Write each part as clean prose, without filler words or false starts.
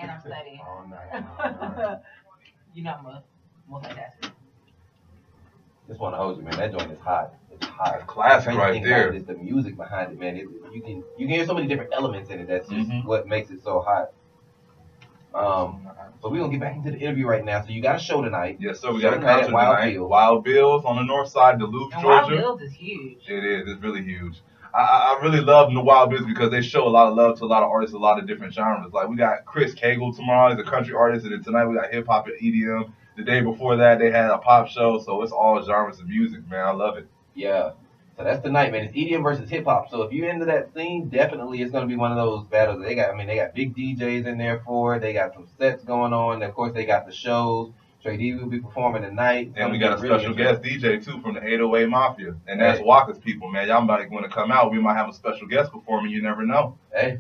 And I'm studying. All night. You know I'm a multitasker. Just want to hold you, man. That joint is hot. It's hot. Classic The right thing there. about it is the music behind it, man. You can hear so many different elements in it. That's just what makes it so hot. So we're gonna get back into the interview right now. So you got a show tonight. Yes, sir. We got a tonight concert at Wild tonight. Bills. Wild Bills on the north side, Duluth, And Georgia. Wild Bills is huge. It is. It's really huge. I really love the Wild Bills because they show a lot of love to a lot of artists, a lot of different genres. Like we got Chris Cagle tomorrow, he's a country artist, and then tonight we got hip hop and EDM. The day before that they had a pop show, so it's all genres of music, man. I love it. Yeah. So that's tonight, man. It's EDM versus hip hop. So if you're into that scene, definitely it's gonna be one of those battles. They got big DJs in there for it. They got some sets going on. And of course, they got the shows. Trey D will be performing tonight. And we got a special guest DJ too from the 808 Mafia, and that's Walker's people, man. Y'all might want to come out. We might have a special guest performing. You never know. Hey,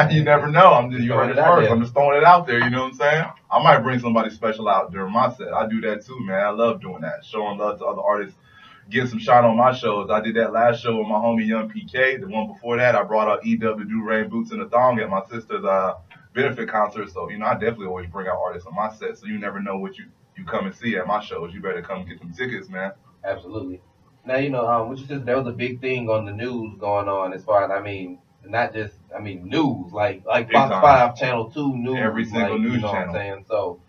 you never know. You heard it first. there. I'm just throwing it out there. You know what I'm saying? I might bring somebody special out during my set. I do that too, man. I love doing that, showing love to other artists, getting some shine on my shows. I did that last show with my homie Young PK. The one before that, I brought out EW to do Rain Boots and a Thong at my sister's benefit concert. So, I definitely always bring out artists on my set. So you never know what you come and see at my shows. You better come get some tickets, man. absolutely. Now, what you said, there was a big thing on the news going on as far as, not just, news, like Big Fox time. 5, Channel 2 news. Every single news you know channel. what I'm saying? So,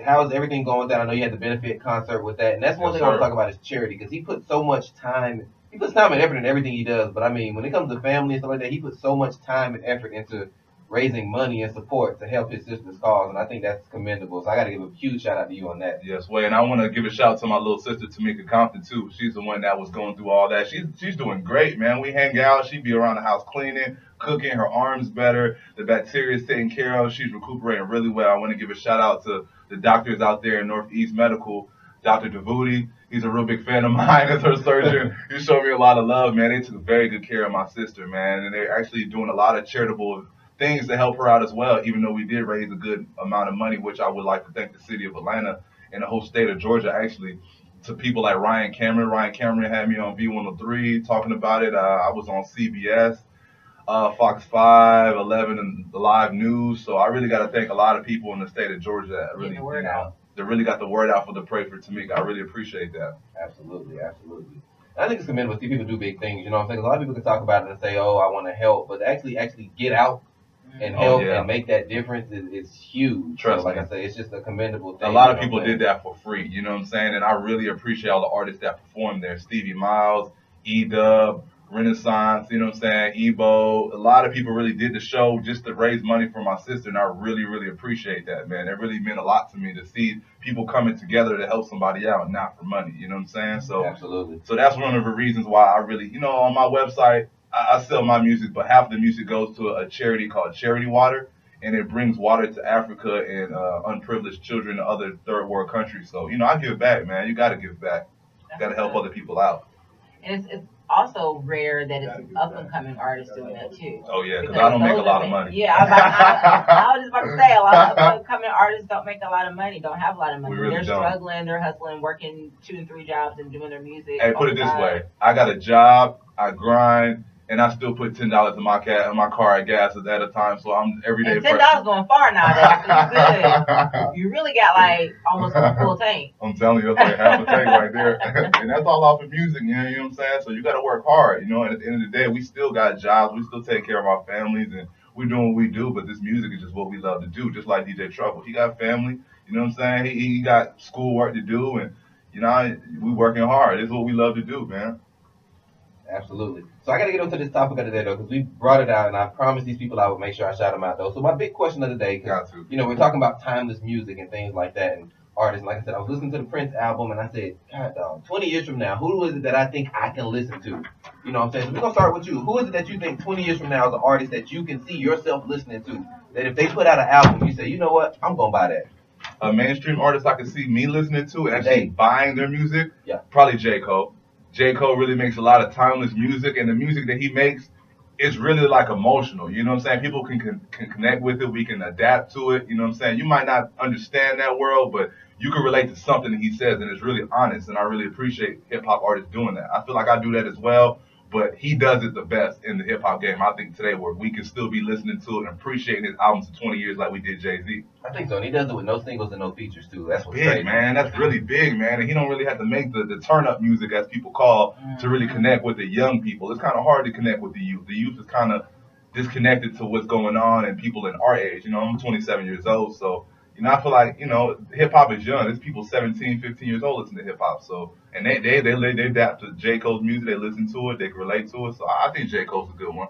how is everything going down? I know you had the benefit concert with that. And that's one Yes, thing I want sir. to talk about is charity, because he puts so much time. He puts time and effort in everything he does. But, when it comes to family and stuff like that, he puts so much time and effort into raising money and support to help his sister's cause, and I think that's commendable. So I got to give a huge shout out to you on that. Yes, and I want to give a shout out to my little sister Tamika Compton too. She's the one that was going through all that. She's doing great, man. We hang out. She be around the house cleaning, cooking. Her arms better. The bacteria is taken care of. She's recuperating really well. I want to give a shout out to the doctors out there in Northeast Medical. Dr. Devuti, he's a real big fan of mine as her surgeon. He showed me a lot of love, man. They took very good care of my sister, man, and they're actually doing a lot of charitable things to help her out as well, even though we did raise a good amount of money, which I would like to thank the city of Atlanta and the whole state of Georgia, actually, to people like Ryan Cameron. Ryan Cameron had me on V103 talking about it. I was on CBS, Fox 5, 11, and the live news. So I really got to thank a lot of people in the state of Georgia that really, that really got the word out for the Pray for Tamika. I really appreciate that. Absolutely. I think it's commendable to see people do big things. You know what I'm saying? A lot of people can talk about it and say, "Oh, I want to help," but actually get out and help and make that difference is huge. Trust me. Like I say, it's just a commendable thing. A lot of people did that for free, you know what I'm saying? And I really appreciate all the artists that performed there. Stevie Miles, E-Dub, Renaissance, you know what I'm saying? Ebo. A lot of people really did the show just to raise money for my sister, and I really, really appreciate that, man. It really meant a lot to me to see people coming together to help somebody out, not for money, you know what I'm saying? So, absolutely. So that's one of the reasons why I really, on my website, I sell my music, but half the music goes to a charity called Charity Water, and it brings water to Africa and unprivileged children in other third world countries. So, I give back, man. You got to give back. You got to help other people out. And it's also rare that it's up-and-coming artists doing that, too. Oh, yeah, because I don't make a lot of money. Yeah, I was just about to say, a lot of up-and-coming artists don't make a lot of money, don't have a lot of money. They're struggling, they're hustling, working 2 and 3 jobs and doing their music. Hey, put it this way. I got a job, I grind, and I still put $10 in my car at gas at a time, so I'm every day. And $10 going far nowadays, so you're good. You really got almost a full tank. I'm telling you, that's like half a tank right there. And that's all off of music, you know what I'm saying? So you got to work hard, and at the end of the day, we still got jobs, we still take care of our families, and we're doing what we do, but this music is just what we love to do, just like DJ Trouble. He got family, you know what I'm saying? He got schoolwork to do, and, we working hard. It's what we love to do, man. Absolutely. So I got to get onto this topic of the day, though, because we brought it out, and I promised these people I would make sure I shout them out, though. So my big question of the day, because, we're talking about timeless music and things like that, and artists. And like I said, I was listening to the Prince album, and I said, God, dog, 20 years from now, who is it that I think I can listen to? You know what I'm saying? So we're going to start with you. Who is it that you think 20 years from now is an artist that you can see yourself listening to? That if they put out an album, you say, you know what, I'm going to buy that. A mainstream artist I can see me listening to and actually buying their music? Yeah. Probably J. Cole. J. Cole really makes a lot of timeless music, and the music that he makes is really emotional. You know what I'm saying? People can connect with it. We can adapt to it. You know what I'm saying? You might not understand that world, but you can relate to something that he says, and it's really honest, and I really appreciate hip-hop artists doing that. I feel like I do that as well. but he does it the best in the hip hop game. I think today, where we can still be listening to it and appreciating his albums for 20 years like we did Jay-Z. I think so, and he does it with no singles and no features too. That's what's big, crazy, man. That's really big, man. And he don't really have to make the turn up music, as people call, to really connect with the young people. It's kind of hard to connect with the youth. The youth is kind of disconnected to what's going on, and people in our age. You know, I'm 27 years old, so. You know, I feel like, you know, hip-hop is young. There's people 17, 15 years old listen to hip-hop. So, and they adapt to J. Cole's music. They listen to it. They can relate to it. So I think J. Cole's a good one.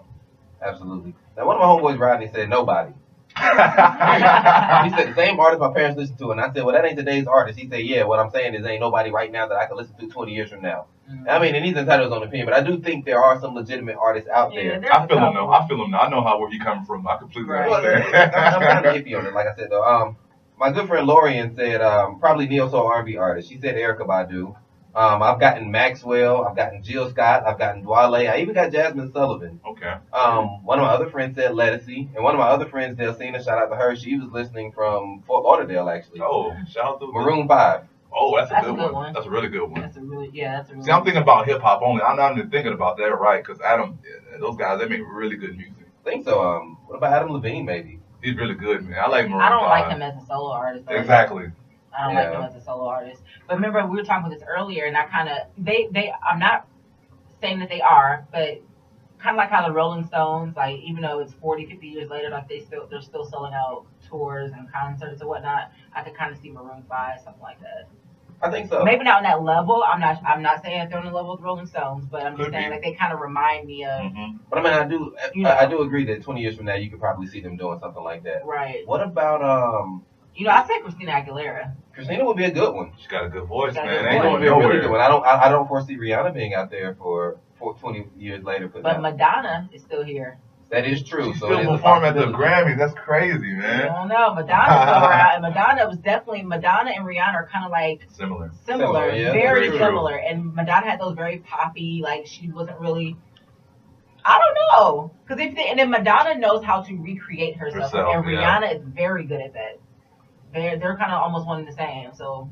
Absolutely. Now, one of my homeboys, Rodney, said nobody. He said the same artist my parents listen to. And I said, well, that ain't today's artist. He said, yeah, what I'm saying is ain't nobody right now that I can listen to 20 years from now. I mean, and he's entitled to his own opinion, but I do think there are some legitimate artists out there. I feel him, though. I feel him, though. I know where he coming from. I completely understand. I'm kind of iffy on it, like I said, though. My good friend Lorian said probably neo-soul R&B artist. She said Erykah Badu. I've gotten Maxwell. I've gotten Jill Scott. I've gotten Dwale. I even got Jasmine Sullivan. Okay. One of my other friends said Lettucey. And one of my other friends, Delcina, shout out to her. She was listening from Fort Lauderdale, actually. Oh, shout out to Maroon 5. Oh, that's a good one. That's a really good one. That's a really See, I'm thinking about hip-hop only. I'm not even thinking about that, right? Because Adam, those guys, they make really good music. I think so. What about Adam Levine, maybe? He's really good, man. I like Maroon 5. I don't like him as a solo artist. Exactly. I don't like him as a solo artist. But remember, we were talking about this earlier, and I kind of, I'm not saying that they are, but kind of like how the Rolling Stones, like, even though it's 40, 50 years later, like, they're still selling out tours and concerts and whatnot. I could kind of see Maroon 5, something like that. I think so. Maybe not on that level. I'm not saying they're on the level with Rolling Stones, but I'm just saying like they kind of remind me of. But I mean, I do agree that 20 years from now you could probably see them doing something like that. Right. What about I say Christina Aguilera. Christina would be a good one. She's got a good voice, man. Ain't going to be a really good one. I don't foresee Rihanna being out there for 20 years later. But Madonna is still here. That is true. She's still performing at the Grammys. That's crazy, man. I don't know. Madonna's still around. And Madonna and Rihanna are kind of like similar. Yeah, very similar. And Madonna had those very poppy, like she wasn't really. I don't know, because and then Madonna knows how to recreate herself and Rihanna is very good at that. They're kind of almost one and the same, so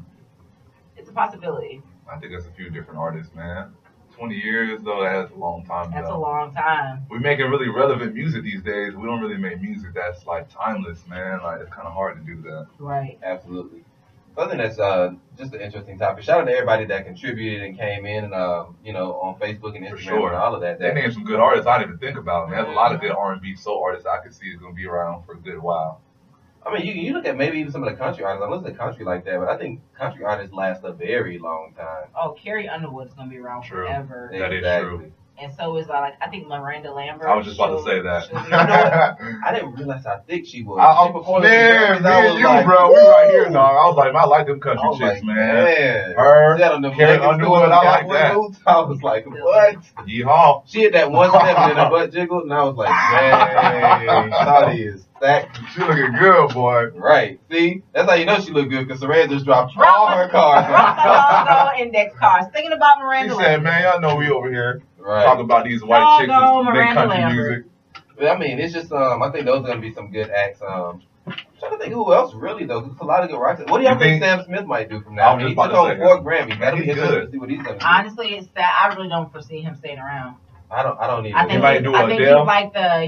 it's a possibility. I think that's a few different artists, man. 20 years, though, that's a long time. That's a long time. We're making really relevant music these days. We don't really make music that's, like, timeless, man. Like, it's kind of hard to do that. Right. Absolutely. So I think that's just an interesting topic. Shout out to everybody that contributed and came in, and on Facebook and Instagram and all of that. They named some good artists I didn't even think about, man. There's a lot of good R&B soul artists I could see is going to be around for a good while. I mean, you look at maybe even some of the country artists. I listen to country like that, but I think country artists last a very long time. Oh, Carrie Underwood's gonna be around forever. That is true. And so is I think Miranda Lambert. I was just about to say that. You know what? I didn't realize how thick she was. Man, me and you, bro, we right here, dog. I was like, I like them country chicks, man. Her, Carrie Underwood, I like that. I was like, what? Yeehaw. She had that 170 and her butt jiggled, and I was like, dang, Shawty is stacked. She looking good, boy. Right. See, that's how you know she look good, because Sirraya just dropped all her cars. Index cards. Thinking about Miranda Lambert. She said, man, y'all know we over here. Right. Talk about these white chicks that make country music. I mean, it's just I think those are gonna be some good acts. I'm trying to think who else really though. There's a lot of good rock. What do y'all think Sam Smith might do from now? I mean, he took home 4 Grammys. That'll be interesting to see what he's gonna do. Honestly, it's that I really don't foresee him staying around. I don't either. I think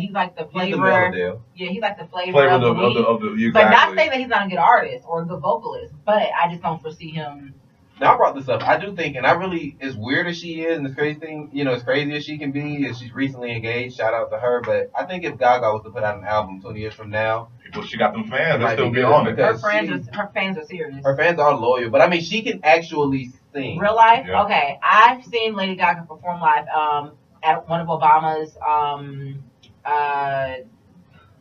he's like the flavor. Yeah, he's like the flavor of the exactly. But not saying that he's not a good artist or a good vocalist, but I just don't foresee him. Now, I brought this up. I do think, and as weird as she is, and as crazy as she can be, and she's recently engaged, shout out to her, but I think if Gaga was to put out an album 20 years from now, she got them fans, they'll still be on it. Her fans are serious. Her fans are loyal, but I mean, she can actually sing. Real life? Yeah. Okay. I've seen Lady Gaga perform live at one of Obama's,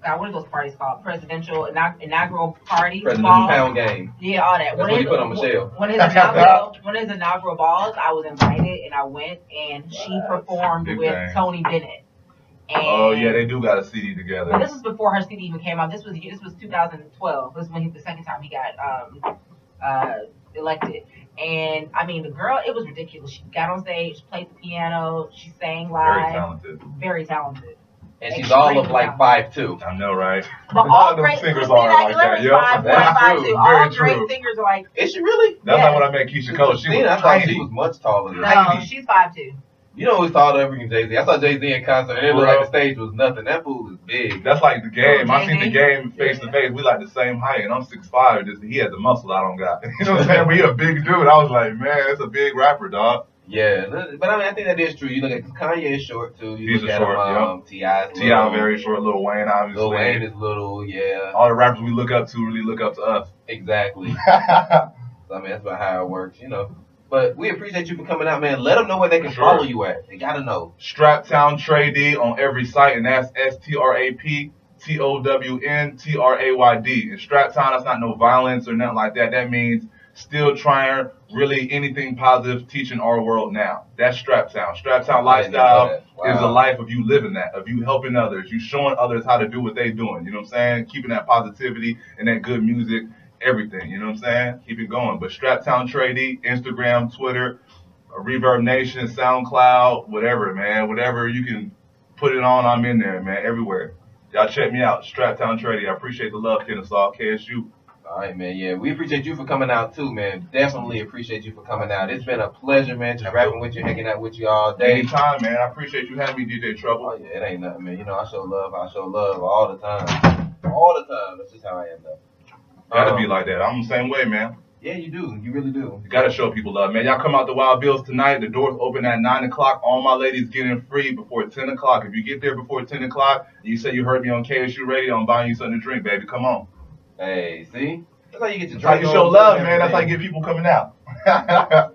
what are those parties called? Presidential inaugural party. Presidential pound game. Yeah, all that. That's what he put on Michelle. One of his inaugural balls, I was invited and I went, and she performed with Tony Bennett. And oh yeah, they do got a CD together. But this was before her CD even came out. This was 2012. This was when the second time he got elected. And I mean, the girl, it was ridiculous. She got on stage, played the piano, she sang live. Very talented. And she's all of like 5'2". I know, right? But all great singers are like that. All great singers are like. Is she really? That's not what I meant Keisha Cole. She was I thought she was much taller than that. No, she's 5'2". You know who's taller than freaking Jay-Z? I saw Jay-Z in concert, and it looked like the stage was nothing. That fool is big. That's like the game. I seen the game face Yeah. to face. We like the same height, and I'm 6'5". Just he had the muscle I don't got. You know what I'm saying? But he a big dude. I was like, man, it's a big rapper, dog. Yeah, but I mean, I think that is true. You look at Kanye is short too. You He's look a at short, him, T.I.'s T.I. very short. Lil Wayne, obviously. Lil Wayne is little, yeah. All the rappers we look up to really look up to us. Exactly. So, I mean, that's about how it works, you know. But we appreciate you for coming out, man. Let them know where they can follow you at. They gotta know. Straptown Trady on every site, and that's STRAPTOWNTRAYD. And Straptown, that's not no violence or nothing like that. That means still trying really anything positive, teaching our world now. That's Straptown. Straptown lifestyle is a life of you living that, of you helping others, you showing others how to do what they doing. You know what I'm saying? Keeping that positivity and that good music. Everything, you know what I'm saying? Keep it going. But Straptown Trady, Instagram, Twitter, Reverb Nation, SoundCloud, whatever, man. Whatever you can put it on, I'm in there, man. Everywhere. Y'all check me out. Straptown Trady. I appreciate the love, Kennesaw, KSU. All right, man. Yeah, we appreciate you for coming out too, man. Definitely appreciate you for coming out. It's been a pleasure, man, just rapping with you, hanging out with you all day. Anytime, man. I appreciate you having me, DJ Trouble. Oh, yeah, it ain't nothing, man. You know, I show love all the time. All the time. That's just how I am, though. Gotta be like that. I'm the same way, man. Yeah, you do. You really do. You gotta show people love, man. Y'all come out to Wild Bill's tonight. The doors open at 9 o'clock. All my ladies get in free before 10 o'clock. If you get there before 10 o'clock and you say you heard me on KSU Radio, I'm buying you something to drink, baby. Come on. Hey, see? That's how you get your drink. That's how you show love, man. That's how you get people coming out.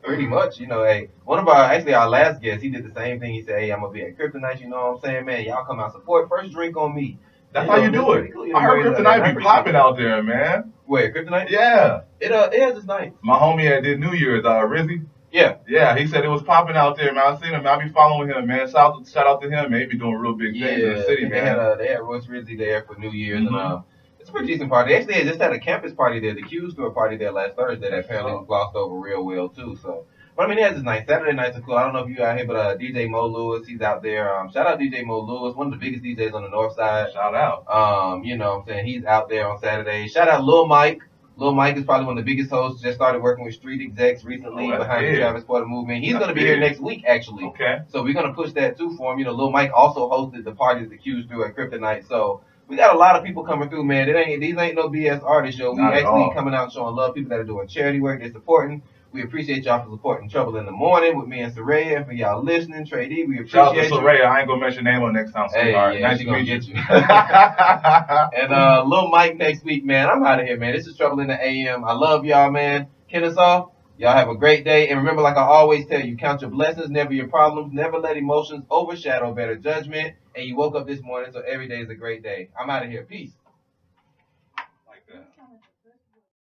Pretty much. You know, hey, one of our last guests, he did the same thing. He said, hey, I'm going to be at Kryptonite. You know what I'm saying, man? Y'all come out, support. First drink on me. That's how you do it. I heard Kryptonite be popping out there, man. Where, Kryptonite? Yeah. It has its nights. My homie did New Year's, Rizzy. Yeah. Yeah, he said it was popping out there, man. I seen him. I be following him, man. Shout out to him, man. He be doing real big things in the city, man. They had Royce Rizzy there for New Year's, and it's a pretty decent party. Actually, they just had a campus party there. The Q's threw a party there last Thursday that apparently was glossed over real well, too. So, but I mean, it has its night. Saturday nights are cool. I don't know if you out here, but DJ Mo Lewis, he's out there. Shout out DJ Mo Lewis, one of the biggest DJs on the north side. Shout out. You know what I'm saying? He's out there on Saturday. Shout out Lil Mike. Lil Mike is probably one of the biggest hosts. Just started working with Street Execs recently behind the Travis Porter movement. He's going to be here next week, actually. Okay. So we're going to push that, too, for him. You know, Lil Mike also hosted the party that the Q's threw at Kryptonite. So we got a lot of people coming through, man. These ain't no BS artist show. We actually coming out and showing love. People that are doing charity work, they're supporting. We appreciate y'all for supporting Trouble in the Morning with me and Sirraya, and for y'all listening. Trady, we appreciate Shout out to Sirraya. I ain't gonna mention your name on next time. Hey, nice to meet you. And Lil Mike next week, man. I'm out of here, man. This is Trouble in the AM. I love y'all, man. Kennesaw, y'all have a great day. And remember, like I always tell you, count your blessings, never your problems. Never let emotions overshadow better judgment. And you woke up this morning, so every day is a great day. I'm out of here. Peace.